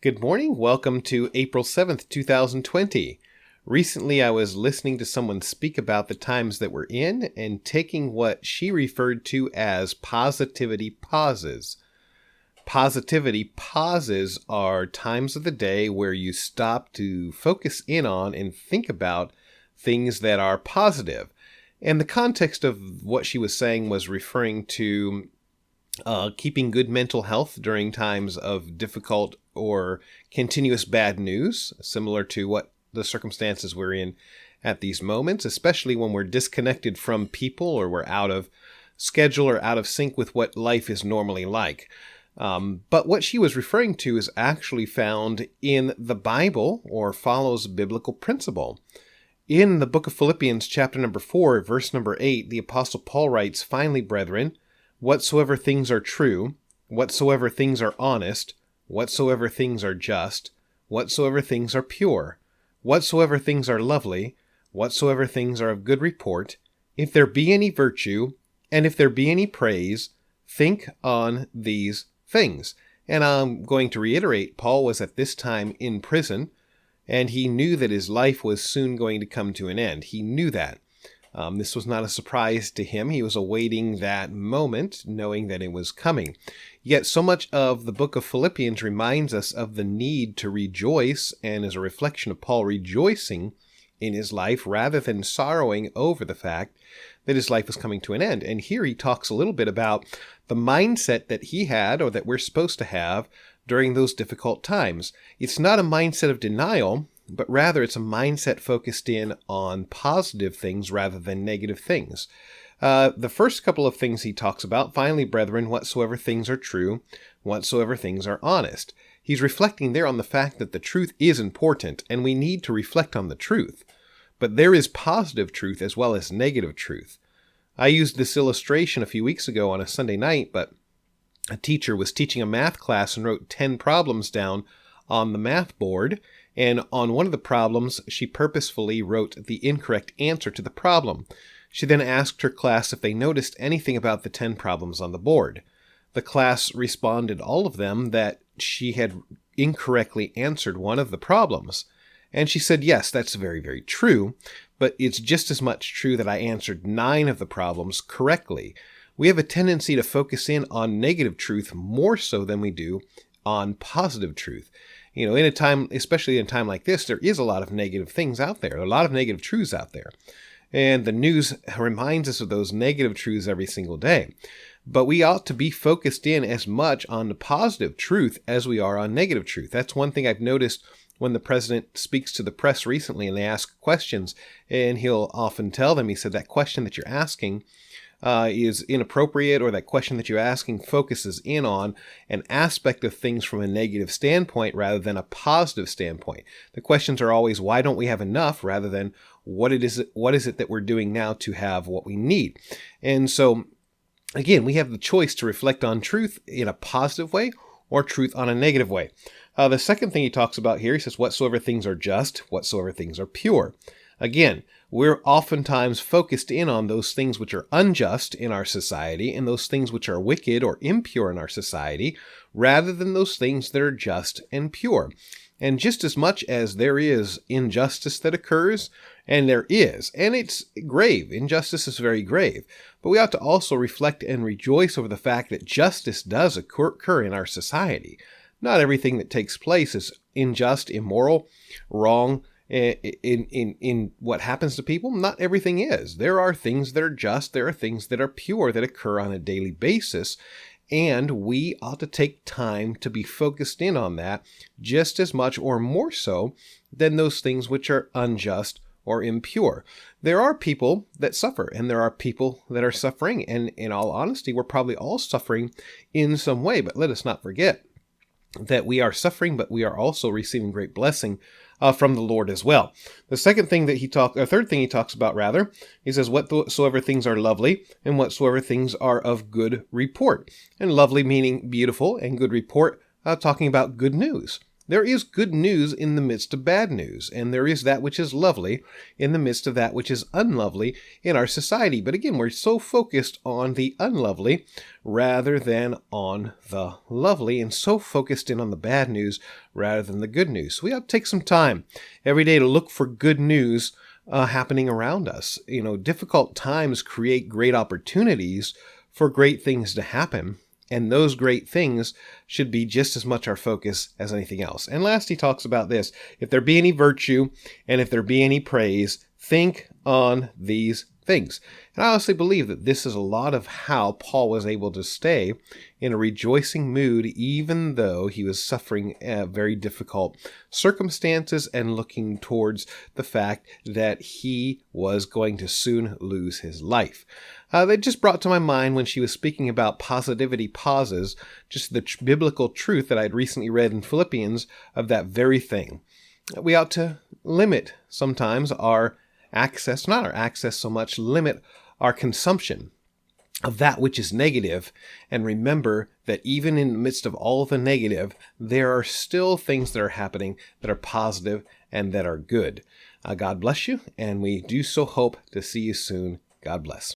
Good morning. Welcome to April 7th, 2020. Recently, I was listening to someone speak about the times that we're in and taking what she referred to as positivity pauses. Positivity pauses are times of the day where you stop to focus in on and think about things that are positive. And the context of what she was saying was referring to keeping good mental health during times of difficult or continuous bad news, similar to what the circumstances we're in at these moments, especially when we're disconnected from people or we're out of schedule or out of sync with what life is normally like. But what she was referring to is actually found in the Bible or follows biblical principle. In the book of Philippians, chapter number 4, verse number 8, the Apostle Paul writes, "Finally, brethren, whatsoever things are true, whatsoever things are honest, whatsoever things are just, whatsoever things are pure, whatsoever things are lovely, whatsoever things are of good report, if there be any virtue, and if there be any praise, think on these things." And I'm going to reiterate, Paul was at this time in prison, and he knew that his life was soon going to come to an end. He knew that. This was not a surprise to him. He was awaiting that moment, knowing that it was coming. Yet so much of the book of Philippians reminds us of the need to rejoice, and is a reflection of Paul rejoicing in his life rather than sorrowing over the fact that his life was coming to an end. And here he talks a little bit about the mindset that he had, or that we're supposed to have, during those difficult times. It's not a mindset of denial, but rather it's a mindset focused in on positive things rather than negative things. The first couple of things he talks about, "Finally, brethren, whatsoever things are true, whatsoever things are honest." He's reflecting there on the fact that the truth is important, and we need to reflect on the truth. But there is positive truth as well as negative truth. I used this illustration a few weeks ago on a Sunday night, but a teacher was teaching a math class and wrote 10 problems down on the math board. And on one of the problems, she purposefully wrote the incorrect answer to the problem. She then asked her class if they noticed anything about the 10 problems on the board. The class responded, all of them, that she had incorrectly answered one of the problems. And she said, "Yes, that's very, very true, but it's just as much true that I answered 9 of the problems correctly." We have a tendency to focus in on negative truth more so than we do on positive truth. You know, in a time, especially in a time like this, there is a lot of negative things out there, a lot of negative truths out there. And the news reminds us of those negative truths every single day. But we ought to be focused in as much on the positive truth as we are on negative truth. That's one thing I've noticed when the president speaks to the press recently and they ask questions, and he'll often tell them, he said, "That question that you're asking is inappropriate," or "that question that you're asking focuses in on an aspect of things from a negative standpoint rather than a positive standpoint." The questions are always, why don't we have enough, rather than what is it that we're doing now to have what we need. And so, again, we have the choice to reflect on truth in a positive way or truth on a negative way. The second thing he talks about here, he says, "Whatsoever things are just, whatsoever things are pure." Again, we're oftentimes focused in on those things which are unjust in our society and those things which are wicked or impure in our society, rather than those things that are just and pure. And just as much as there is injustice that occurs, and it's grave, injustice is very grave, but we ought to also reflect and rejoice over the fact that justice does occur in our society. Not everything that takes place is unjust, immoral, wrong, in what happens to people. Not everything is. There are things that are just, there are things that are pure that occur on a daily basis, and we ought to take time to be focused in on that just as much or more so than those things which are unjust or impure. There are people that suffer, and there are people that are suffering, and in all honesty, we're probably all suffering in some way, but let us not forget that we are suffering, but we are also receiving great blessing from the Lord as well. The third thing he talks about, rather, he says, "Whatsoever things are lovely, and whatsoever things are of good report." And lovely meaning beautiful, and good report talking about good news. there is good news in the midst of bad news, and there is that which is lovely in the midst of that which is unlovely in our society. But again, we're so focused on the unlovely rather than on the lovely, and so focused in on the bad news rather than the good news. So we have to take some time every day to look for good news happening around us. Difficult times create great opportunities for great things to happen. And those great things should be just as much our focus as anything else. And last, he talks about this. If there be any virtue and if there be any praise, think on these things. And I honestly believe that this is a lot of how Paul was able to stay in a rejoicing mood, even though he was suffering very difficult circumstances and looking towards the fact that he was going to soon lose his life. That just brought to my mind when she was speaking about positivity pauses, just the biblical truth that I'd recently read in Philippians of that very thing. We ought to limit sometimes our access, not our access so much, limit our consumption of that which is negative, and remember that even in the midst of all of the negative, there are still things that are happening that are positive and that are good. God bless you, and we do so hope to see you soon. God bless.